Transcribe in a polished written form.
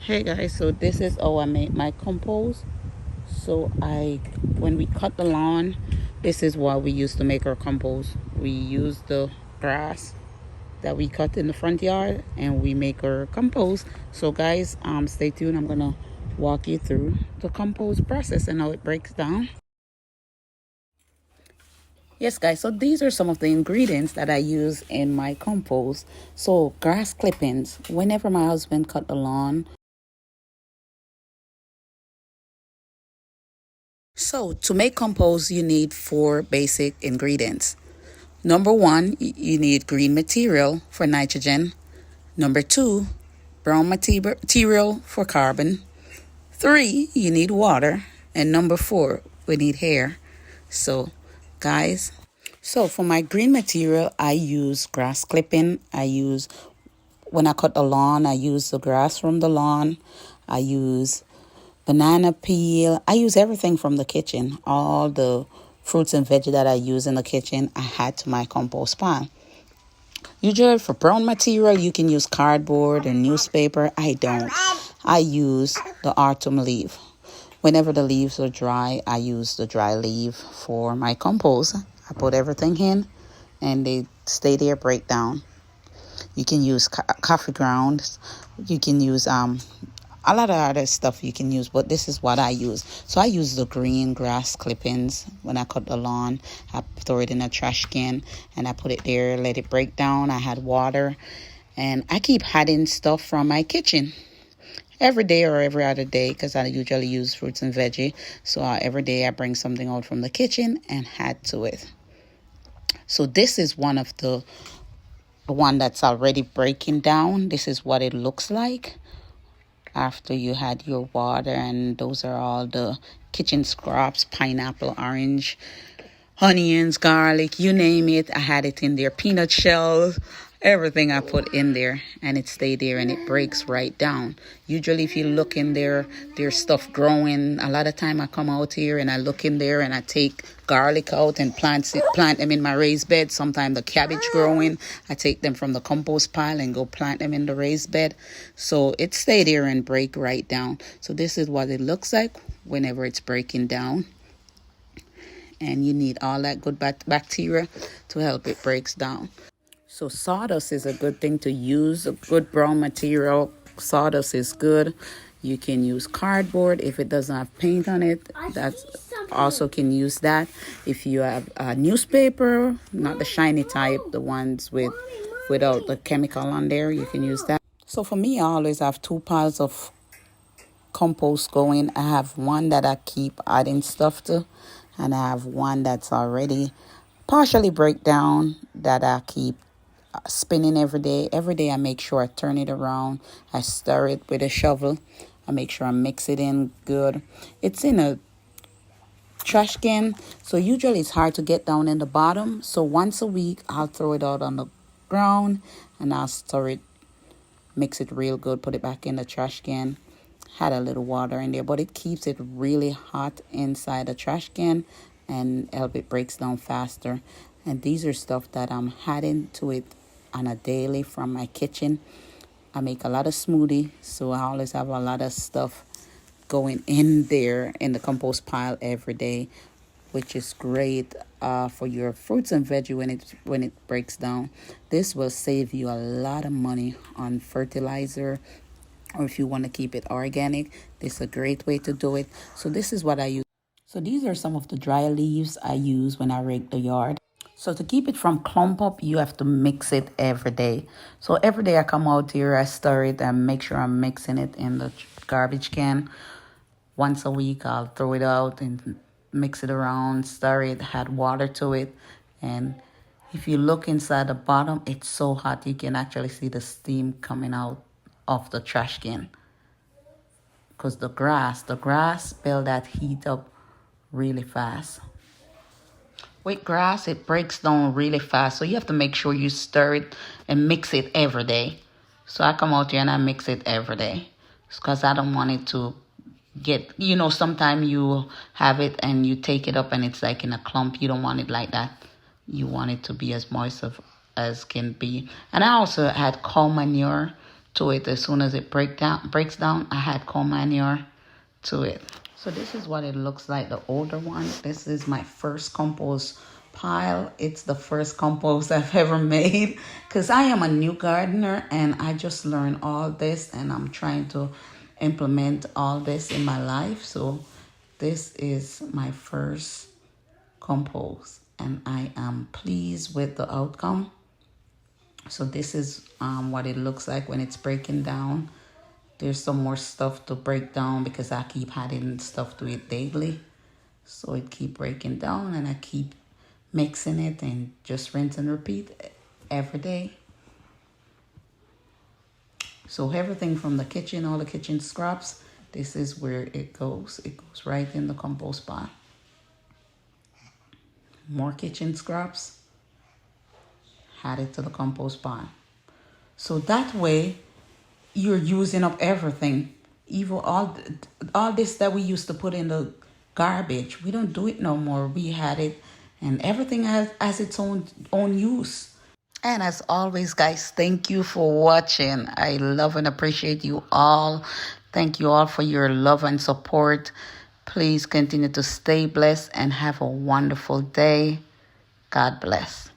Hey guys, so this is how I make my compost. When we cut the lawn, this is what we use to make our compost. We use the grass that we cut in the front yard and we make our compost. So guys, stay tuned. I'm gonna walk you through the compost process and how it breaks down. Yes guys, so these are some of the ingredients that I use in my compost. So grass clippings. Whenever my husband cut the lawn, so to make compost, you need four basic ingredients. Number one, you need green material for nitrogen. Number two, brown material for carbon. Three, you need water. And number four, we need hair. So, guys, so for my green material, I use grass clipping. When I cut the lawn, I use the grass from the lawn. I use banana peel. I use everything from the kitchen. All the fruits and veggies that I use in the kitchen, I add to my compost pile. Usually for brown material, you can use cardboard or newspaper. I don't. I use the autumn leaf. Whenever the leaves are dry, I use the dry leaf for my compost. I put everything in and they stay there, break down. You can use coffee grounds. You can use a lot of other stuff you can use, but this is what I use. So I use the green grass clippings. When I cut the lawn, I throw it in a trash can and I put it there, let it break down. I had water and I keep adding stuff from my kitchen every day or every other day because I usually use fruits and veggie. So every day I bring something out from the kitchen and add to it. So this is one of the one that's already breaking down. This is what it looks like after you had your water, and those are all the kitchen scraps: pineapple, orange, onions, garlic, you name it. I had it in there, peanut shells, everything I put in there, and it stayed there and it breaks right down. Usually if you look in there, there's stuff growing. A lot of time I come out here and I look in there and I take garlic out and plant them in my raised bed. Sometimes the cabbage growing, I take them from the compost pile and go plant them in the raised bed. So it stay there and break right down. So this is what it looks like whenever it's breaking down. And you need all that good bacteria to help it breaks down. So sawdust is a good thing to use, a good brown material. Sawdust is good. You can use cardboard if it doesn't have paint on it. That also can use that. If you have a newspaper, not the shiny type, the ones without the chemical on there, you can use that. So for me, I always have two piles of compost going. I have one that I keep adding stuff to, and I have one that's already partially break down that I keep spinning every day. Every day I make sure I turn it around. I stir it with a shovel. I make sure I mix it in good. It's in a trash can, so usually it's hard to get down in the bottom. So once a week I'll throw it out on the ground and I'll stir it, mix it real good, put it back in the trash can. Had a little water in there, but it keeps it really hot inside the trash can and help it breaks down faster. And these are stuff that I'm adding to it on a daily from my kitchen. I make a lot of smoothie, so I always have a lot of stuff going in there in the compost pile every day, which is great for your fruits and veggie when it breaks down. This will save you a lot of money on fertilizer, or if you want to keep it organic, this is a great way to do it. So this is what I use. So these are some of the dry leaves I use when I rake the yard. So to keep it from clump up, you have to mix it every day. So every day I come out here, I stir it and make sure I'm mixing it in the garbage can. Once a week, I'll throw it out and mix it around, stir it, add water to it. And if you look inside the bottom, it's so hot you can actually see the steam coming out of the trash can. Because the grass build that heat up really fast. With grass, it breaks down really fast. So you have to make sure you stir it and mix it every day. So I come out here and I mix it every day. Because I don't want it to get, sometimes you have it and you take it up and it's like in a clump. You don't want it like that. You want it to be as moist as can be. And I also add cow manure to it. As soon as it breaks down, I add cow manure to it. So this is what it looks like, the older one. This is my first compost pile. It's the first compost I've ever made because I am a new gardener and I just learned all this and I'm trying to implement all this in my life. So this is my first compost and I am pleased with the outcome. So this is what it looks like when it's breaking down. There's some more stuff to break down because I keep adding stuff to it daily. So it keep breaking down and I keep mixing it and just rinse and repeat every day. So everything from the kitchen, all the kitchen scraps, this is where it goes. It goes right in the compost pot. More kitchen scraps, add it to the compost pot. So that way, you're using up everything. Even all this that we used to put in the garbage, we don't do it no more. We had it, and everything has its own use. And as always, guys, thank you for watching. I love and appreciate you all. Thank you all for your love and support. Please continue to stay blessed and have a wonderful day. God bless.